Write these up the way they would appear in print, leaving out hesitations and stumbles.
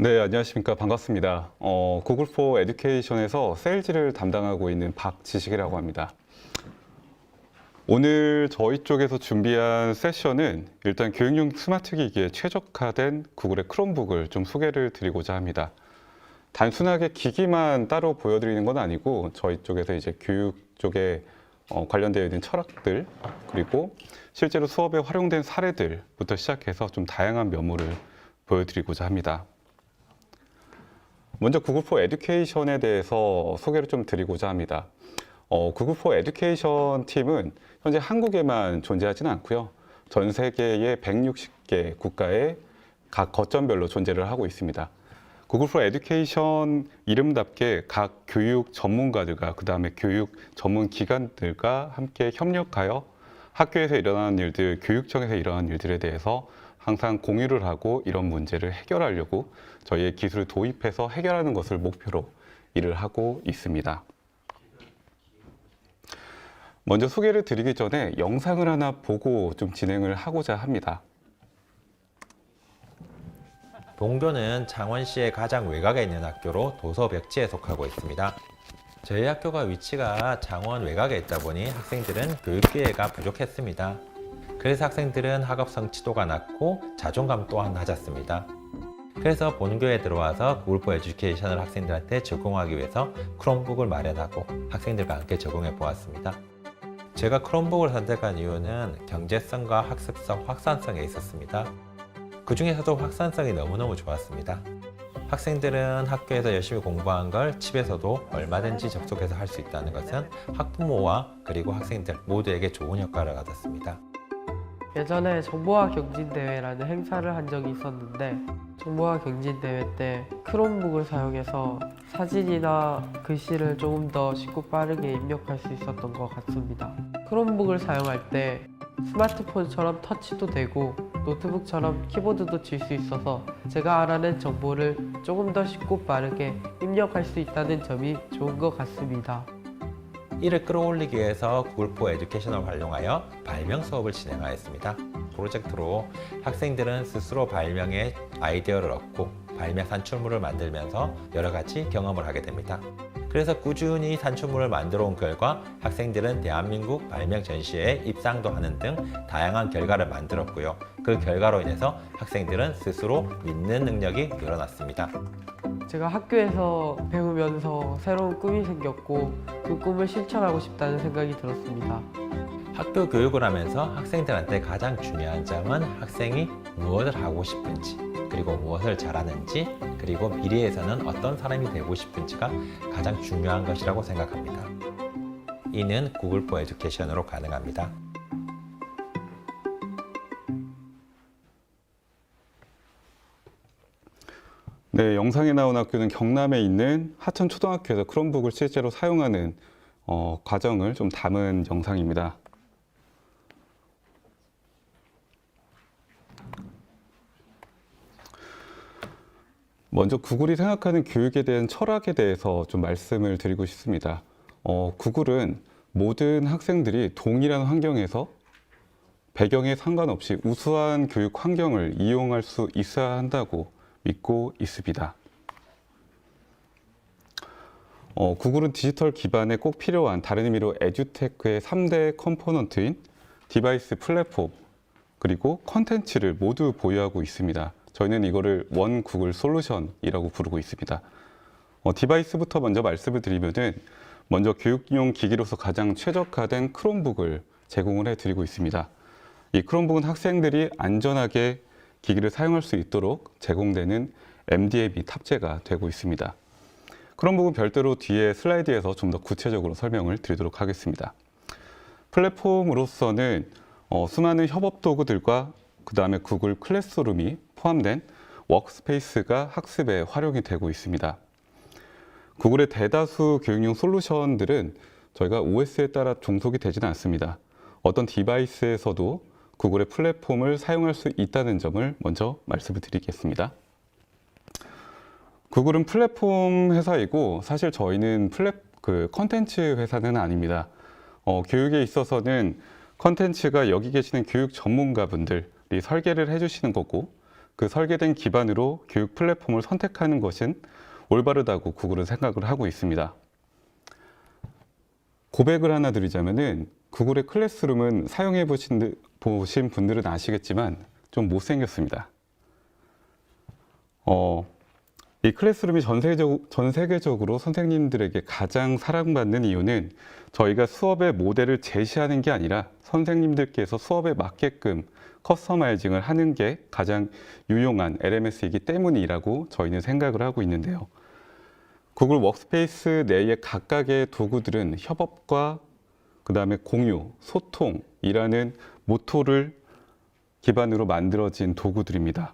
네, 안녕하십니까. 반갑습니다. 구글 포 에듀케이션에서 세일즈를 담당하고 있는 박지식이라고 합니다. 오늘 저희 쪽에서 준비한 세션은 일단 교육용 스마트 기기에 최적화된 구글의 크롬북을 좀 소개를 드리고자 합니다. 단순하게 기기만 따로 보여드리는 건 아니고 저희 쪽에서 이제 교육 쪽에 관련되어 있는 철학들 그리고 실제로 수업에 활용된 사례들부터 시작해서 좀 다양한 면모를 보여드리고자 합니다. 먼저 구글 포 에듀케이션에 대해서 소개를 좀 드리고자 합니다. 구글 포 에듀케이션 팀은 현재 한국에만 존재하지는 않고요. 전 세계의 160개 국가에 각 거점별로 존재를 하고 있습니다. 구글 포 에듀케이션 이름답게 각 교육 전문가들과 그다음에 교육 전문 기관들과 함께 협력하여 학교에서 일어나는 일들, 교육청에서 일어나는 일들에 대해서 항상 공유를 하고 이런 문제를 해결하려고 저희의 기술을 도입해서 해결하는 것을 목표로 일을 하고 있습니다. 먼저 소개를 드리기 전에 영상을 하나 보고 좀 진행을 하고자 합니다. 동교는 창원시의 가장 외곽에 있는 학교로 도서벽지에 속하고 있습니다. 저희 학교가 위치가 창원 외곽에 있다 보니 학생들은 교육기회가 부족했습니다. 그래서 학생들은 학업 성취도가 낮고 자존감 또한 낮았습니다. 그래서 본교에 들어와서 구글 포 에듀케이션을 학생들한테 제공하기 위해서 크롬북을 마련하고 학생들과 함께 적용해 보았습니다. 제가 크롬북을 선택한 이유는 경제성과 학습성, 확산성에 있었습니다. 그 중에서도 확산성이 너무너무 좋았습니다. 학생들은 학교에서 열심히 공부한 걸 집에서도 얼마든지 접속해서 할 수 있다는 것은 학부모와 그리고 학생들 모두에게 좋은 효과를 가졌습니다. 예전에 정보화 경진대회라는 행사를 한 적이 있었는데 정보화 경진대회 때 크롬북을 사용해서 사진이나 글씨를 조금 더 쉽고 빠르게 입력할 수 있었던 것 같습니다. 크롬북을 사용할 때 스마트폰처럼 터치도 되고 노트북처럼 키보드도 칠 수 있어서 제가 알아낸 정보를 조금 더 쉽고 빠르게 입력할 수 있다는 점이 좋은 것 같습니다. 이를 끌어올리기 위해서 구글 포 에듀케이션을 활용하여 발명 수업을 진행하였습니다. 프로젝트로 학생들은 스스로 발명의 아이디어를 얻고 발명 산출물을 만들면서 여러 가지 경험을 하게 됩니다. 그래서 꾸준히 산출물을 만들어 온 결과 학생들은 대한민국 발명 전시회에 입상도 하는 등 다양한 결과를 만들었고요. 그 결과로 인해서 학생들은 스스로 믿는 능력이 늘어났습니다. 제가 학교에서 배우면서 새로운 꿈이 생겼고 그 꿈을 실천하고 싶다는 생각이 들었습니다. 학교 교육을 하면서 학생들한테 가장 중요한 점은 학생이 무엇을 하고 싶은지 그리고 무엇을 잘하는지 그리고 미래에서는 어떤 사람이 되고 싶은지가 가장 중요한 것이라고 생각합니다. 이는 구글 포 에듀케이션으로 가능합니다. 네, 영상에 나온 학교는 경남에 있는 하천초등학교에서 크롬북을 실제로 사용하는 과정을 좀 담은 영상입니다. 먼저 구글이 생각하는 교육에 대한 철학에 대해서 좀 말씀을 드리고 싶습니다. 구글은 모든 학생들이 동일한 환경에서 배경에 상관없이 우수한 교육 환경을 이용할 수 있어야 한다고 믿고 있습니다. 구글은 디지털 기반에 꼭 필요한 다른 의미로 에듀테크의 3대 컴포넌트인 디바이스, 플랫폼, 그리고 컨텐츠를 모두 보유하고 있습니다. 저희는 이거를 원 구글 솔루션이라고 부르고 있습니다. 디바이스부터 먼저 말씀을 드리면은 먼저 교육용 기기로서 가장 최적화된 크롬북을 제공을 해드리고 있습니다. 이 크롬북은 학생들이 안전하게 기기를 사용할 수 있도록 제공되는 MDM이 탑재가 되고 있습니다. 크롬북은 별도로 뒤에 슬라이드에서 좀 더 구체적으로 설명을 드리도록 하겠습니다. 플랫폼으로서는 수많은 협업 도구들과 그 다음에 구글 클래스룸이 포함된 워크스페이스가 학습에 활용이 되고 있습니다. 구글의 대다수 교육용 솔루션들은 저희가 OS에 따라 종속이 되지는 않습니다. 어떤 디바이스에서도 구글의 플랫폼을 사용할 수 있다는 점을 먼저 말씀을 드리겠습니다. 구글은 플랫폼 회사이고 사실 저희는 컨텐츠 회사는 아닙니다. 교육에 있어서는 컨텐츠가 여기 계시는 교육 전문가분들이 설계를 해주시는 거고 그 설계된 기반으로 교육 플랫폼을 선택하는 것은 올바르다고 구글은 생각을 하고 있습니다. 고백을 하나 드리자면은 구글의 클래스룸은 사용해 보신 분들은 아시겠지만 좀 못생겼습니다. 이 클래스룸이 전 세계적으로 선생님들에게 가장 사랑받는 이유는 저희가 수업의 모델을 제시하는 게 아니라 선생님들께서 수업에 맞게끔 커스터마이징을 하는 게 가장 유용한 LMS이기 때문이라고 저희는 생각을 하고 있는데요. 구글 워크스페이스 내의 각각의 도구들은 협업과 그 다음에 공유, 소통이라는 모토를 기반으로 만들어진 도구들입니다.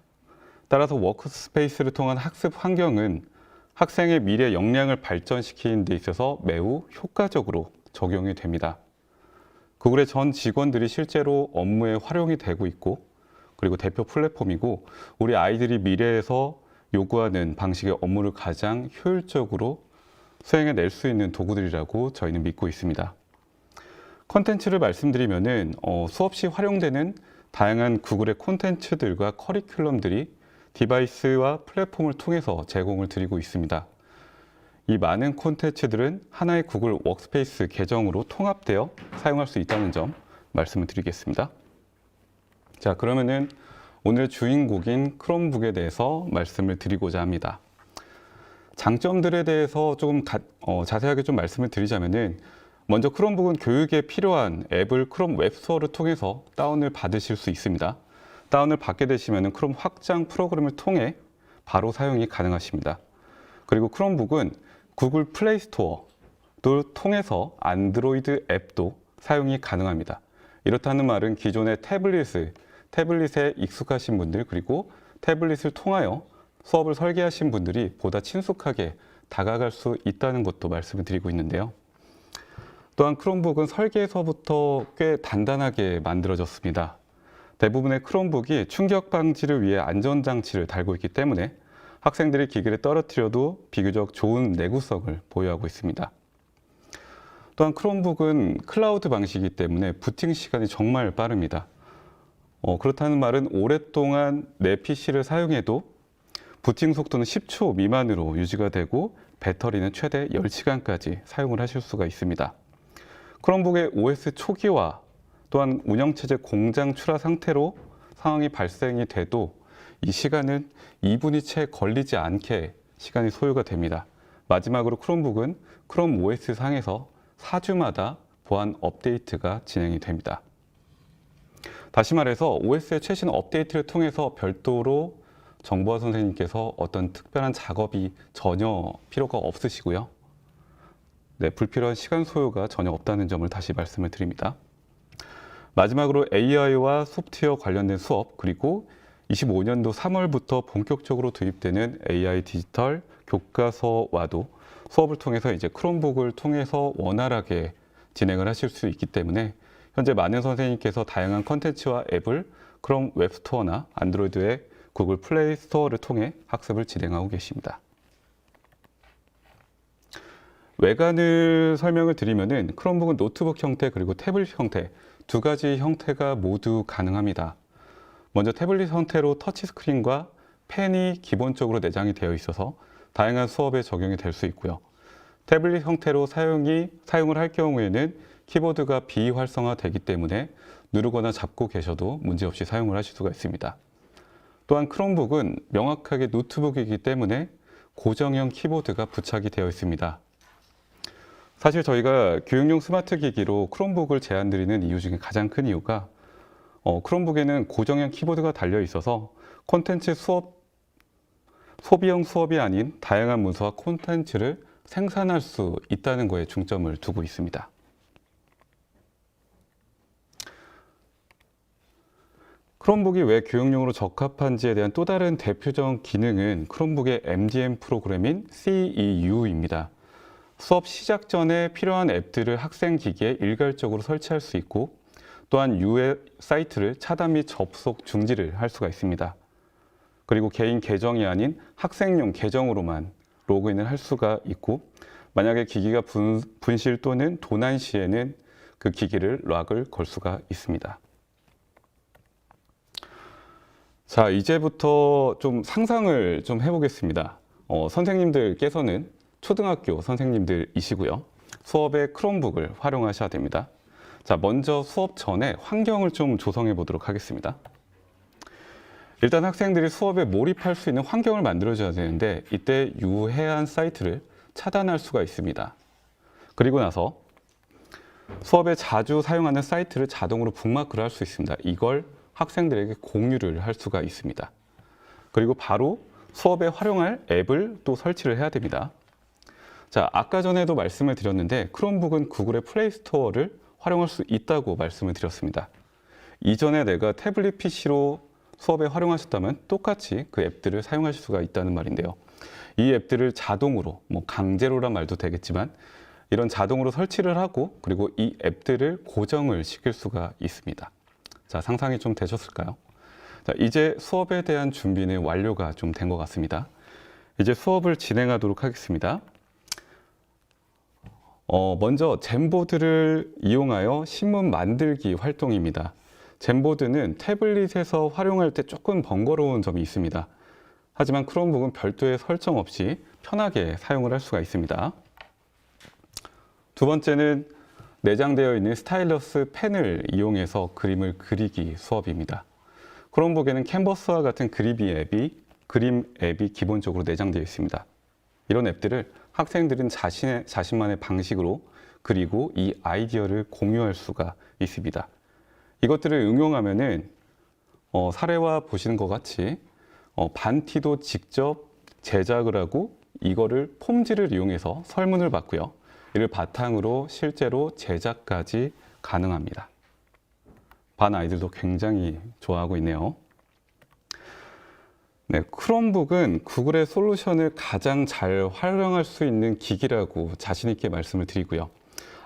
따라서 워크스페이스를 통한 학습 환경은 학생의 미래 역량을 발전시키는 데 있어서 매우 효과적으로 적용이 됩니다. 구글의 전 직원들이 실제로 업무에 활용이 되고 있고, 그리고 대표 플랫폼이고, 우리 아이들이 미래에서 요구하는 방식의 업무를 가장 효율적으로 수행해낼 수 있는 도구들이라고 저희는 믿고 있습니다. 콘텐츠를 말씀드리면은 수업 시 활용되는 다양한 구글의 콘텐츠들과 커리큘럼들이 디바이스와 플랫폼을 통해서 제공을 드리고 있습니다. 이 많은 콘텐츠들은 하나의 구글 워크스페이스 계정으로 통합되어 사용할 수 있다는 점 말씀을 드리겠습니다. 자, 그러면은 오늘 주인공인 크롬북에 대해서 말씀을 드리고자 합니다. 장점들에 대해서 조금 자세하게 좀 말씀을 드리자면은 먼저 크롬북은 교육에 필요한 앱을 크롬 웹스토어를 통해서 다운을 받으실 수 있습니다. 다운을 받게 되시면 크롬 확장 프로그램을 통해 바로 사용이 가능하십니다. 그리고 크롬북은 구글 플레이 스토어를 통해서 안드로이드 앱도 사용이 가능합니다. 이렇다는 말은 기존의 태블릿에 익숙하신 분들, 그리고 태블릿을 통하여 수업을 설계하신 분들이 보다 친숙하게 다가갈 수 있다는 것도 말씀을 드리고 있는데요. 또한 크롬북은 설계에서부터 꽤 단단하게 만들어졌습니다. 대부분의 크롬북이 충격 방지를 위해 안전장치를 달고 있기 때문에 학생들이 기기를 떨어뜨려도 비교적 좋은 내구성을 보유하고 있습니다. 또한 크롬북은 클라우드 방식이기 때문에 부팅 시간이 정말 빠릅니다. 그렇다는 말은 오랫동안 내 PC를 사용해도 부팅 속도는 10초 미만으로 유지가 되고 배터리는 최대 10시간까지 사용을 하실 수가 있습니다. 크롬북의 OS 초기화 또한 운영체제 공장 출하 상태로 상황이 발생이 돼도 이 시간은 2분이 채 걸리지 않게 시간이 소요가 됩니다. 마지막으로 크롬북은 크롬 OS 상에서 4주마다 보안 업데이트가 진행이 됩니다. 다시 말해서 OS의 최신 업데이트를 통해서 별도로 정보화 선생님께서 어떤 특별한 작업이 전혀 필요가 없으시고요. 네, 불필요한 시간 소요가 전혀 없다는 점을 다시 말씀을 드립니다. 마지막으로 AI와 소프트웨어 관련된 수업, 그리고 25년도 3월부터 본격적으로 도입되는 AI 디지털 교과서와도 수업을 통해서 이제 크롬북을 통해서 원활하게 진행을 하실 수 있기 때문에 현재 많은 선생님께서 다양한 컨텐츠와 앱을 크롬 웹스토어나 안드로이드의 구글 플레이 스토어를 통해 학습을 진행하고 계십니다. 외관을 설명을 드리면은 크롬북은 노트북 형태 그리고 태블릿 형태 두 가지 형태가 모두 가능합니다. 먼저 태블릿 형태로 터치스크린과 펜이 기본적으로 내장이 되어 있어서 다양한 수업에 적용이 될 수 있고요. 태블릿 형태로 사용을 할 경우에는 키보드가 비활성화되기 때문에 누르거나 잡고 계셔도 문제없이 사용을 하실 수가 있습니다. 또한 크롬북은 명확하게 노트북이기 때문에 고정형 키보드가 부착이 되어 있습니다. 사실 저희가 교육용 스마트 기기로 크롬북을 제안드리는 이유 중에 가장 큰 이유가 크롬북에는 고정형 키보드가 달려 있어서 콘텐츠 소비형 수업이 아닌 다양한 문서와 콘텐츠를 생산할 수 있다는 거에 중점을 두고 있습니다. 크롬북이 왜 교육용으로 적합한지에 대한 또 다른 대표적 기능은 크롬북의 MDM 프로그램인 CEU입니다. 수업 시작 전에 필요한 앱들을 학생 기기에 일괄적으로 설치할 수 있고 또한 U의 사이트를 차단 및 접속 중지를 할 수가 있습니다. 그리고 개인 계정이 아닌 학생용 계정으로만 로그인을 할 수가 있고 만약에 기기가 분실 또는 도난 시에는 그 기기를 락을 걸 수가 있습니다. 자, 이제부터 좀 상상을 좀 해보겠습니다. 선생님들께서는 초등학교 선생님들이시고요. 수업에 크롬북을 활용하셔야 됩니다. 자, 먼저 수업 전에 환경을 좀 조성해 보도록 하겠습니다. 일단 학생들이 수업에 몰입할 수 있는 환경을 만들어줘야 되는데 이때 유해한 사이트를 차단할 수가 있습니다. 그리고 나서 수업에 자주 사용하는 사이트를 자동으로 북마크를 할 수 있습니다. 이걸 학생들에게 공유를 할 수가 있습니다. 그리고 바로 수업에 활용할 앱을 또 설치를 해야 됩니다. 자, 아까 전에도 말씀을 드렸는데 크롬북은 구글의 플레이 스토어를 활용할 수 있다고 말씀을 드렸습니다. 이전에 내가 태블릿 PC로 수업에 활용하셨다면 똑같이 그 앱들을 사용하실 수가 있다는 말인데요. 이 앱들을 자동으로, 강제로란 말도 되겠지만 이런 자동으로 설치를 하고 그리고 이 앱들을 고정을 시킬 수가 있습니다. 자, 상상이 좀 되셨을까요? 자, 이제 수업에 대한 준비는 완료가 좀 된 것 같습니다. 이제 수업을 진행하도록 하겠습니다. 먼저 잼보드를 이용하여 신문 만들기 활동입니다. 잼보드는 태블릿에서 활용할 때 조금 번거로운 점이 있습니다. 하지만 크롬북은 별도의 설정 없이 편하게 사용을 할 수가 있습니다. 두 번째는 내장되어 있는 스타일러스 펜을 이용해서 그림을 그리기 수업입니다. 크롬북에는 캔버스와 같은 그림 앱이 기본적으로 내장되어 있습니다. 이런 앱들을 학생들은 자신만의 방식으로 그리고 이 아이디어를 공유할 수가 있습니다. 이것들을 응용하면은 사례와 보시는 것 같이 반티도 직접 제작을 하고 이거를 폼지를 이용해서 설문을 받고요. 이를 바탕으로 실제로 제작까지 가능합니다. 반 아이들도 굉장히 좋아하고 있네요. 네, 크롬북은 구글의 솔루션을 가장 잘 활용할 수 있는 기기라고 자신 있게 말씀을 드리고요.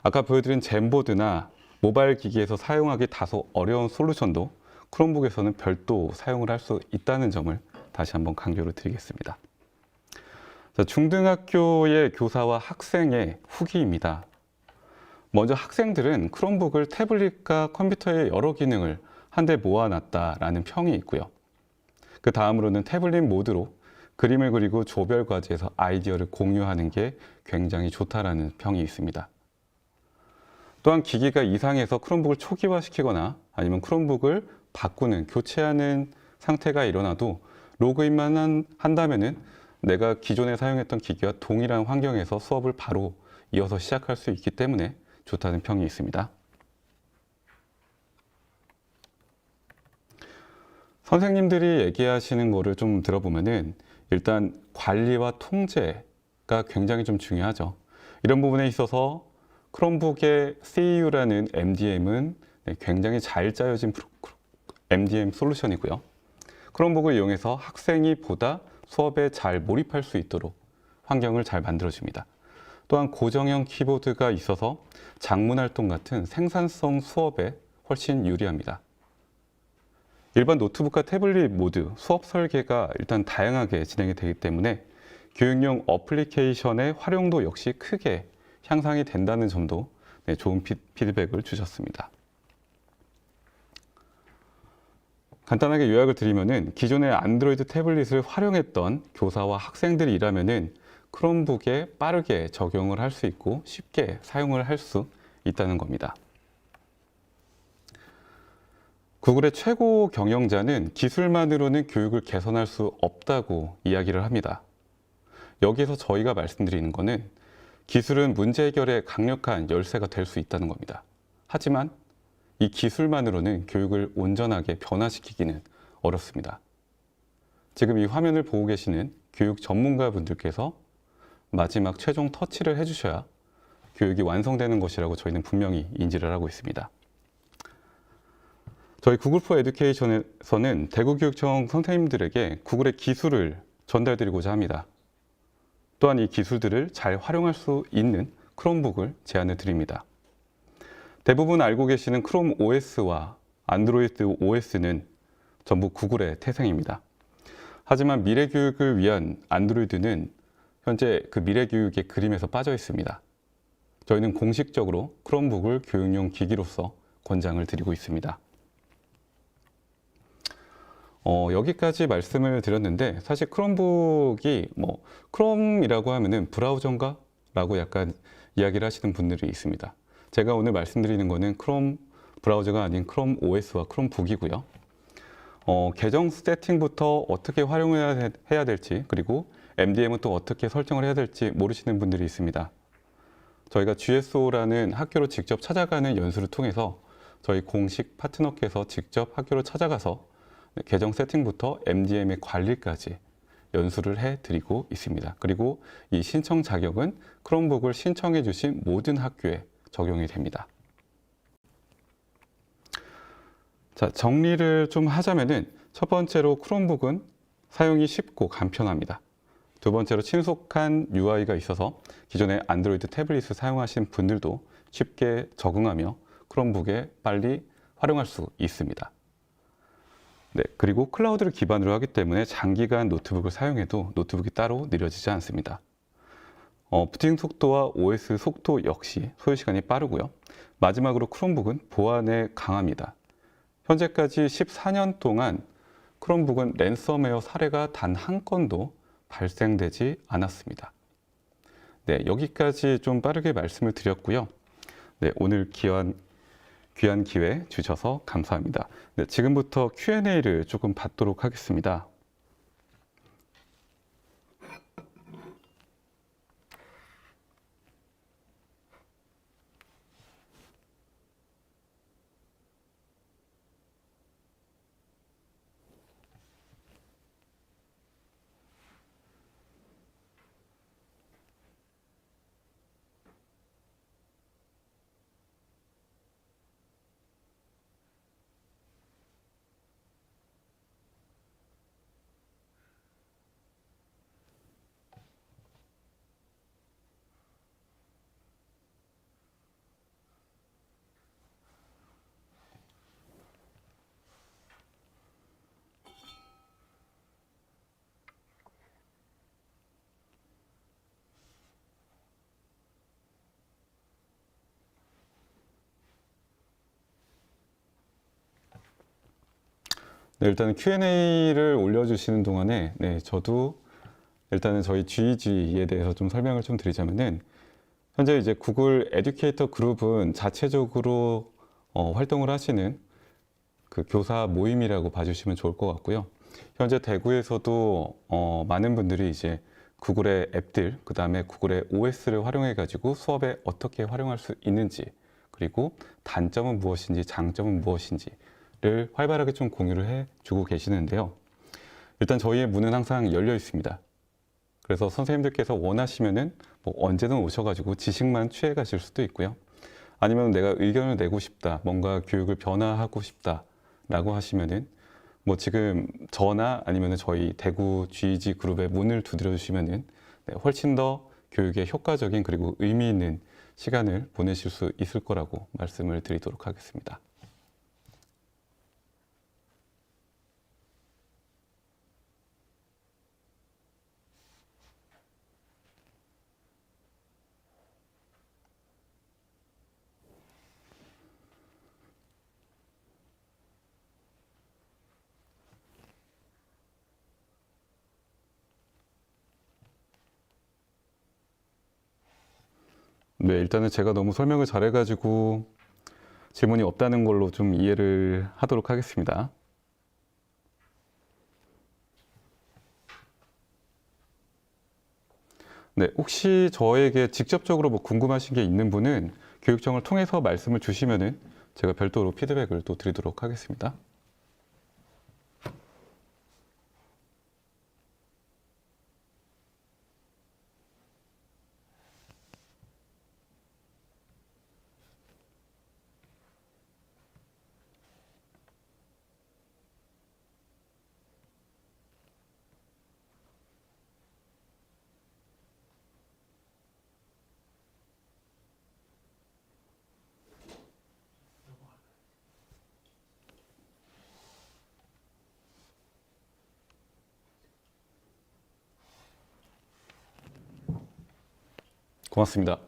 아까 보여드린 잼보드나 모바일 기기에서 사용하기 다소 어려운 솔루션도 크롬북에서는 별도 사용을 할 수 있다는 점을 다시 한번 강조를 드리겠습니다. 자, 중등학교의 교사와 학생의 후기입니다. 먼저 학생들은 크롬북을 태블릿과 컴퓨터의 여러 기능을 한데 모아놨다라는 평이 있고요. 그 다음으로는 태블릿 모드로 그림을 그리고 조별 과제에서 아이디어를 공유하는 게 굉장히 좋다라는 평이 있습니다. 또한 기기가 이상해서 크롬북을 초기화시키거나 아니면 크롬북을 바꾸는, 교체하는 상태가 일어나도 로그인만 한다면은 내가 기존에 사용했던 기기와 동일한 환경에서 수업을 바로 이어서 시작할 수 있기 때문에 좋다는 평이 있습니다. 선생님들이 얘기하시는 거를 좀 들어보면은 일단 관리와 통제가 굉장히 좀 중요하죠. 이런 부분에 있어서 크롬북의 CEU라는 MDM은 굉장히 잘 짜여진 MDM 솔루션이고요. 크롬북을 이용해서 학생이 보다 수업에 잘 몰입할 수 있도록 환경을 잘 만들어줍니다. 또한 고정형 키보드가 있어서 작문 활동 같은 생산성 수업에 훨씬 유리합니다. 일반 노트북과 태블릿 모두 수업 설계가 일단 다양하게 진행이 되기 때문에 교육용 어플리케이션의 활용도 역시 크게 향상이 된다는 점도 좋은 피드백을 주셨습니다. 간단하게 요약을 드리면은 기존의 안드로이드 태블릿을 활용했던 교사와 학생들이라면은 크롬북에 빠르게 적용을 할 수 있고 쉽게 사용을 할 수 있다는 겁니다. 구글의 최고 경영자는 기술만으로는 교육을 개선할 수 없다고 이야기를 합니다. 여기서 저희가 말씀드리는 것은 기술은 문제 해결에 강력한 열쇠가 될 수 있다는 겁니다. 하지만 이 기술만으로는 교육을 온전하게 변화시키기는 어렵습니다. 지금 이 화면을 보고 계시는 교육 전문가분들께서 마지막 최종 터치를 해주셔야 교육이 완성되는 것이라고 저희는 분명히 인지를 하고 있습니다. 저희 구글 포 에듀케이션에서는 대구교육청 선생님들에게 구글의 기술을 전달드리고자 합니다. 또한 이 기술들을 잘 활용할 수 있는 크롬북을 제안을 드립니다. 대부분 알고 계시는 크롬 OS와 안드로이드 OS는 전부 구글의 태생입니다. 하지만 미래 교육을 위한 안드로이드는 현재 그 미래 교육의 그림에서 빠져 있습니다. 저희는 공식적으로 크롬북을 교육용 기기로서 권장을 드리고 있습니다. 여기까지 말씀을 드렸는데 사실 크롬북이 뭐 크롬이라고 하면은 브라우저인가? 라고 약간 이야기를 하시는 분들이 있습니다. 제가 오늘 말씀드리는 거는 크롬 브라우저가 아닌 크롬 OS와 크롬북이고요. 계정 세팅부터 어떻게 활용해야 될지, 그리고 MDM은 또 어떻게 설정을 해야 될지 모르시는 분들이 있습니다. 저희가 GSO라는 학교로 직접 찾아가는 연수를 통해서 저희 공식 파트너께서 직접 학교로 찾아가서 계정 세팅부터 MDM의 관리까지 연수를 해드리고 있습니다. 그리고 이 신청 자격은 크롬북을 신청해 주신 모든 학교에 적용이 됩니다. 자, 정리를 좀 하자면은 첫 번째로 크롬북은 사용이 쉽고 간편합니다. 두 번째로 친숙한 UI가 있어서 기존의 안드로이드 태블릿을 사용하시는 분들도 쉽게 적응하며 크롬북에 빨리 활용할 수 있습니다. 네, 그리고 클라우드를 기반으로 하기 때문에 장기간 노트북을 사용해도 노트북이 따로 느려지지 않습니다. 부팅 속도와 OS 속도 역시 소요 시간이 빠르고요. 마지막으로 크롬북은 보안에 강합니다. 현재까지 14년 동안 크롬북은 랜섬웨어 사례가 단 한 건도 발생되지 않았습니다. 네, 여기까지 좀 빠르게 말씀을 드렸고요. 네, 오늘 귀한 기회 주셔서 감사합니다. 네, 지금부터 Q&A를 조금 받도록 하겠습니다. 네, 일단 Q&A를 올려주시는 동안에 저도 일단은 저희 GEG에 대해서 좀 설명을 좀 드리자면은 현재 이제 구글 에듀케이터 그룹은 자체적으로 활동을 하시는 그 교사 모임이라고 봐주시면 좋을 것 같고요. 현재 대구에서도 많은 분들이 이제 구글의 앱들, 그 다음에 구글의 OS를 활용해 가지고 수업에 어떻게 활용할 수 있는지, 그리고 단점은 무엇인지, 장점은 무엇인지를 활발하게 좀 공유를 해주고 계시는데요. 일단 저희의 문은 항상 열려 있습니다. 그래서 선생님들께서 원하시면은 뭐 언제든 오셔가지고 지식만 취해 가실 수도 있고요. 아니면 내가 의견을 내고 싶다, 뭔가 교육을 변화하고 싶다라고 하시면은 뭐 지금 저나 아니면 저희 대구 GEG 그룹의 문을 두드려 주시면은 훨씬 더 교육에 효과적인 그리고 의미 있는 시간을 보내실 수 있을 거라고 말씀을 드리도록 하겠습니다. 네, 일단은 제가 너무 설명을 잘해가지고 질문이 없다는 걸로 좀 이해를 하도록 하겠습니다. 네, 혹시 저에게 직접적으로 뭐 궁금하신 게 있는 분은 교육청을 통해서 말씀을 주시면은 제가 별도로 피드백을 또 드리도록 하겠습니다. 고맙습니다.